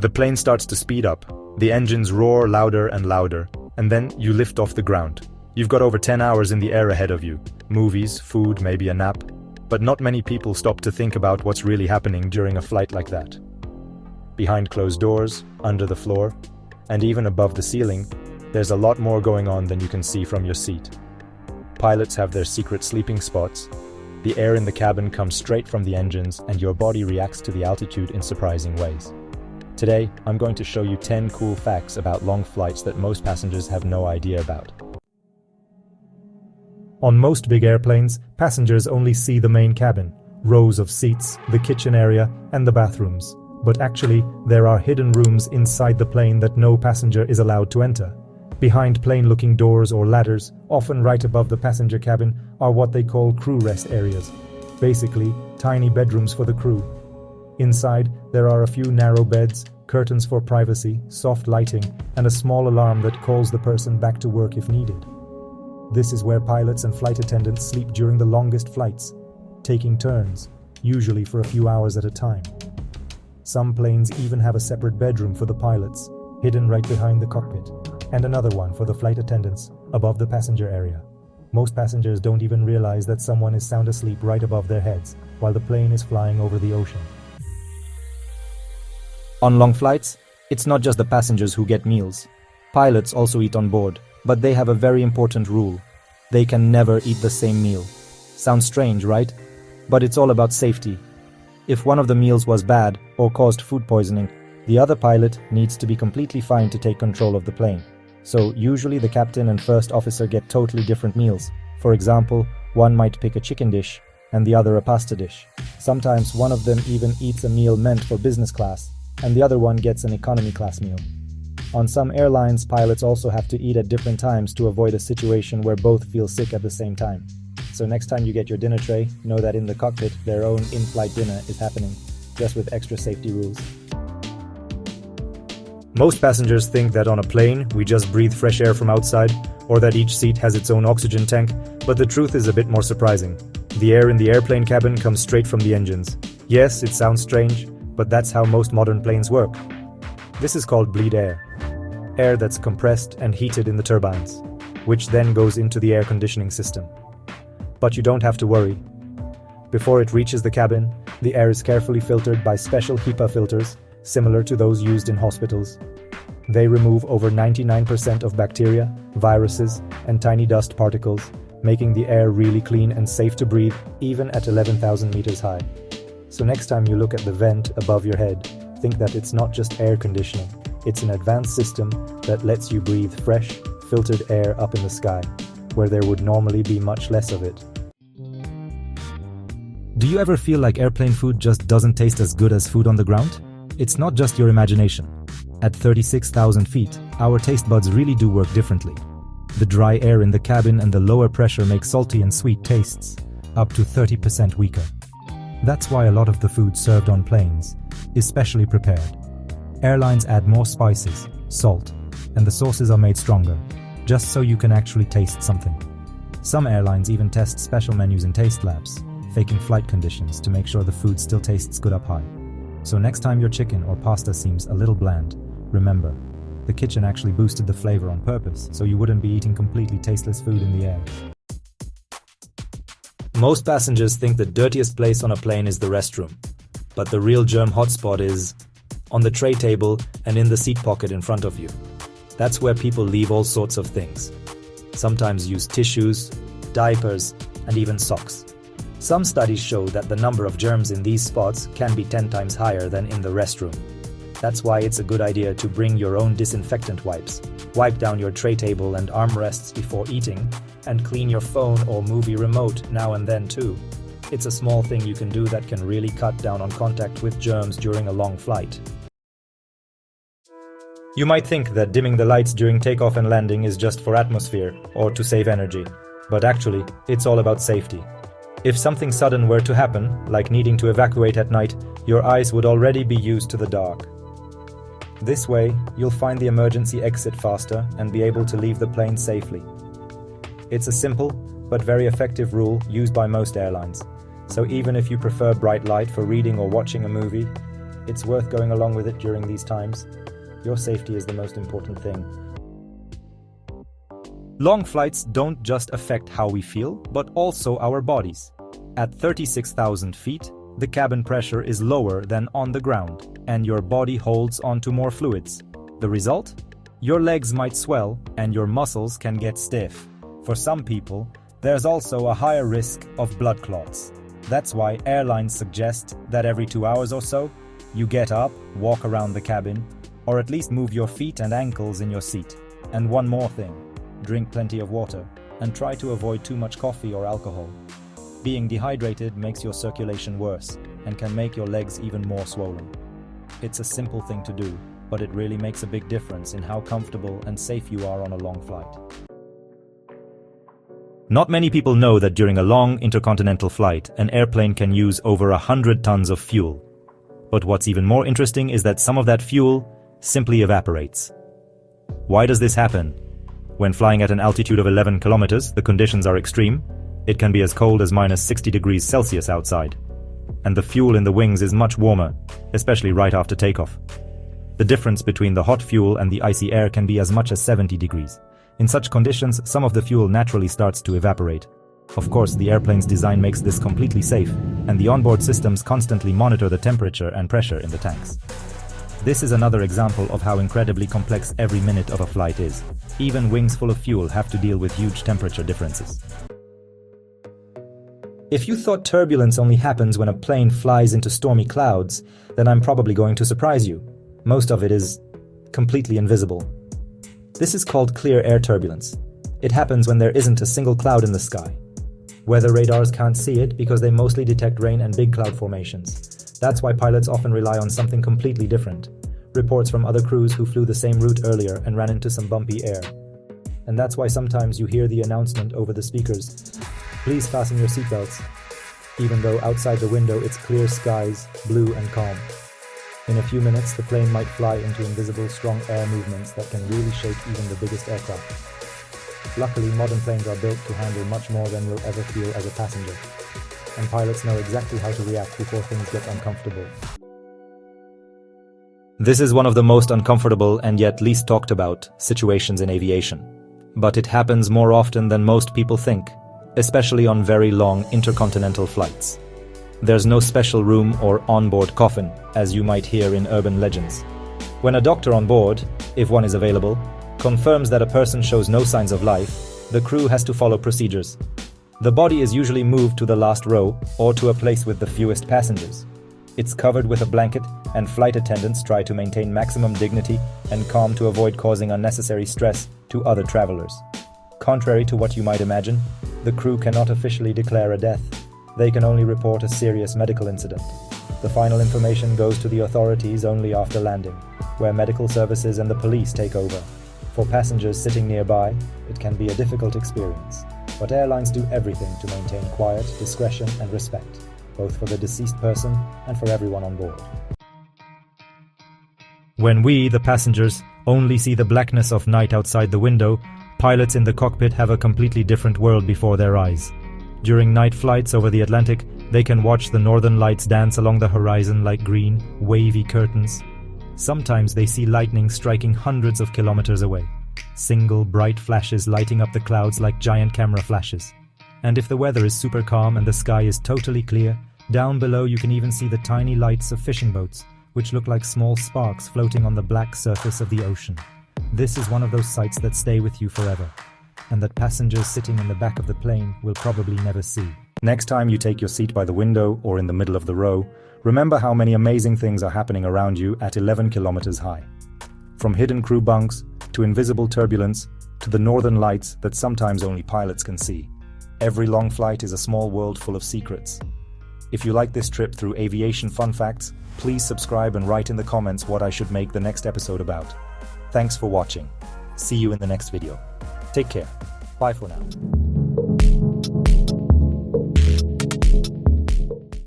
The plane starts to speed up. The engines roar louder and louder, and then you lift off the ground. You've got over 10 hours in the air ahead of you. Movies, food, maybe a nap. But not many people stop to think about what's really happening during a flight like that. Behind closed doors, under the floor, and even above the ceiling, there's a lot more going on than you can see from your seat. Pilots have their secret sleeping spots. The air in the cabin comes straight from the engines, and your body reacts to the altitude in surprising ways. Today, I'm going to show you 10 cool facts about long flights that most passengers have no idea about. On most big airplanes, passengers only see the main cabin, rows of seats, the kitchen area, and the bathrooms. But actually, there are hidden rooms inside the plane that no passenger is allowed to enter. Behind plane-looking doors or ladders, often right above the passenger cabin, are what they call crew rest areas. Basically, tiny bedrooms for the crew. Inside, there are a few narrow beds, curtains for privacy, soft lighting, and a small alarm that calls the person back to work if needed. This is where pilots and flight attendants sleep during the longest flights, taking turns, usually for a few hours at a time. Some planes even have a separate bedroom for the pilots, hidden right behind the cockpit, and another one for the flight attendants, above the passenger area. Most passengers don't even realize that someone is sound asleep right above their heads, while the plane is flying over the ocean. On long flights, it's not just the passengers who get meals. Pilots also eat on board, but they have a very important rule. They can never eat the same meal. Sounds strange, right? But it's all about safety. If one of the meals was bad or caused food poisoning, the other pilot needs to be completely fine to take control of the plane. So usually the captain and first officer get totally different meals. For example, one might pick a chicken dish and the other a pasta dish. Sometimes one of them even eats a meal meant for business class, and the other one gets an economy class meal. On some airlines, pilots also have to eat at different times to avoid a situation where both feel sick at the same time. So next time you get your dinner tray, know that in the cockpit, their own in-flight dinner is happening, just with extra safety rules. Most passengers think that on a plane, we just breathe fresh air from outside, or that each seat has its own oxygen tank, but the truth is a bit more surprising. The air in the airplane cabin comes straight from the engines. Yes, it sounds strange, but that's how most modern planes work. This is called bleed air. Air that's compressed and heated in the turbines, which then goes into the air conditioning system. But you don't have to worry. Before it reaches the cabin, the air is carefully filtered by special HEPA filters, similar to those used in hospitals. They remove over 99% of bacteria, viruses, and tiny dust particles, making the air really clean and safe to breathe, even at 11,000 meters high. So next time you look at the vent above your head, think that it's not just air conditioning. It's an advanced system that lets you breathe fresh, filtered air up in the sky, where there would normally be much less of it. Do you ever feel like airplane food just doesn't taste as good as food on the ground? It's not just your imagination. At 36,000 feet, our taste buds really do work differently. The dry air in the cabin and the lower pressure make salty and sweet tastes up to 30% weaker. That's why a lot of the food served on planes is specially prepared. Airlines add more spices, salt, and the sauces are made stronger, just so you can actually taste something. Some airlines even test special menus in taste labs, faking flight conditions to make sure the food still tastes good up high. So next time your chicken or pasta seems a little bland, remember, the kitchen actually boosted the flavor on purpose, so you wouldn't be eating completely tasteless food in the air. Most passengers think the dirtiest place on a plane is the restroom, but the real germ hotspot is on the tray table and in the seat pocket in front of you. That's where people leave all sorts of things. Sometimes use tissues, diapers, and even socks. Some studies show that the number of germs in these spots can be 10 times higher than in the restroom. That's why it's a good idea to bring your own disinfectant wipes. Wipe down your tray table and armrests before eating, and clean your phone or movie remote now and then too. It's a small thing you can do that can really cut down on contact with germs during a long flight. You might think that dimming the lights during takeoff and landing is just for atmosphere or to save energy, but actually, it's all about safety. If something sudden were to happen, like needing to evacuate at night, your eyes would already be used to the dark. This way, you'll find the emergency exit faster and be able to leave the plane safely. It's a simple, but very effective rule used by most airlines. So even if you prefer bright light for reading or watching a movie, It's worth going along with it during these times. Your safety is the most important thing. Long flights don't just affect how we feel, but also our bodies. At 36,000 feet, the cabin pressure is lower than on the ground, and your body holds onto more fluids. The result? Your legs might swell, and your muscles can get stiff. For some people, there's also a higher risk of blood clots. That's why airlines suggest that every 2 hours or so, you get up, walk around the cabin, or at least move your feet and ankles in your seat. And one more thing, drink plenty of water, and try to avoid too much coffee or alcohol. Being dehydrated makes your circulation worse, and can make your legs even more swollen. It's a simple thing to do, but it really makes a big difference in how comfortable and safe you are on a long flight. Not many people know that during a long intercontinental flight, an airplane can use over 100 tons of fuel. But what's even more interesting is that some of that fuel simply evaporates. Why does this happen? When flying at an altitude of 11 kilometers, the conditions are extreme. It can be as cold as minus 60 degrees Celsius outside. And the fuel in the wings is much warmer, especially right after takeoff. The difference between the hot fuel and the icy air can be as much as 70 degrees. In such conditions, some of the fuel naturally starts to evaporate. Of course, the airplane's design makes this completely safe, and the onboard systems constantly monitor the temperature and pressure in the tanks. This is another example of how incredibly complex every minute of a flight is. Even wings full of fuel have to deal with huge temperature differences. If you thought turbulence only happens when a plane flies into stormy clouds, then I'm probably going to surprise you. Most of it is completely invisible. This is called clear air turbulence. It happens when there isn't a single cloud in the sky. Weather radars can't see it because they mostly detect rain and big cloud formations. That's why pilots often rely on something completely different. Reports from other crews who flew the same route earlier and ran into some bumpy air. And that's why sometimes you hear the announcement over the speakers, "Please fasten your seatbelts," even though outside the window it's clear skies, blue and calm. In a few minutes, the plane might fly into invisible, strong air movements that can really shake even the biggest aircraft. Luckily, modern planes are built to handle much more than you'll ever feel as a passenger. And pilots know exactly how to react before things get uncomfortable. This is one of the most uncomfortable and yet least talked about situations in aviation. But it happens more often than most people think, especially on very long intercontinental flights. There's no special room or onboard coffin, as you might hear in urban legends. When a doctor on board, if one is available, confirms that a person shows no signs of life, the crew has to follow procedures. The body is usually moved to the last row or to a place with the fewest passengers. It's covered with a blanket, and flight attendants try to maintain maximum dignity and calm to avoid causing unnecessary stress to other travelers. Contrary to what you might imagine, the crew cannot officially declare a death. They can only report a serious medical incident. The final information goes to the authorities only after landing, where medical services and the police take over. For passengers sitting nearby, it can be a difficult experience, but airlines do everything to maintain quiet, discretion and respect, both for the deceased person and for everyone on board. When we, the passengers, only see the blackness of night outside the window, pilots in the cockpit have a completely different world before their eyes. During night flights over the Atlantic, they can watch the northern lights dance along the horizon like green, wavy curtains. Sometimes they see lightning striking hundreds of kilometers away. Single, bright flashes lighting up the clouds like giant camera flashes. And if the weather is super calm and the sky is totally clear, down below you can even see the tiny lights of fishing boats, which look like small sparks floating on the black surface of the ocean. This is one of those sights that stay with you forever, and that passengers sitting in the back of the plane will probably never see. Next time you take your seat by the window or in the middle of the row, remember how many amazing things are happening around you at 11 kilometers high. From hidden crew bunks, to invisible turbulence, to the northern lights that sometimes only pilots can see. Every long flight is a small world full of secrets. If you like this trip through aviation fun facts, please subscribe and write in the comments what I should make the next episode about. Thanks for watching. See you in the next video. Take care. Bye for now.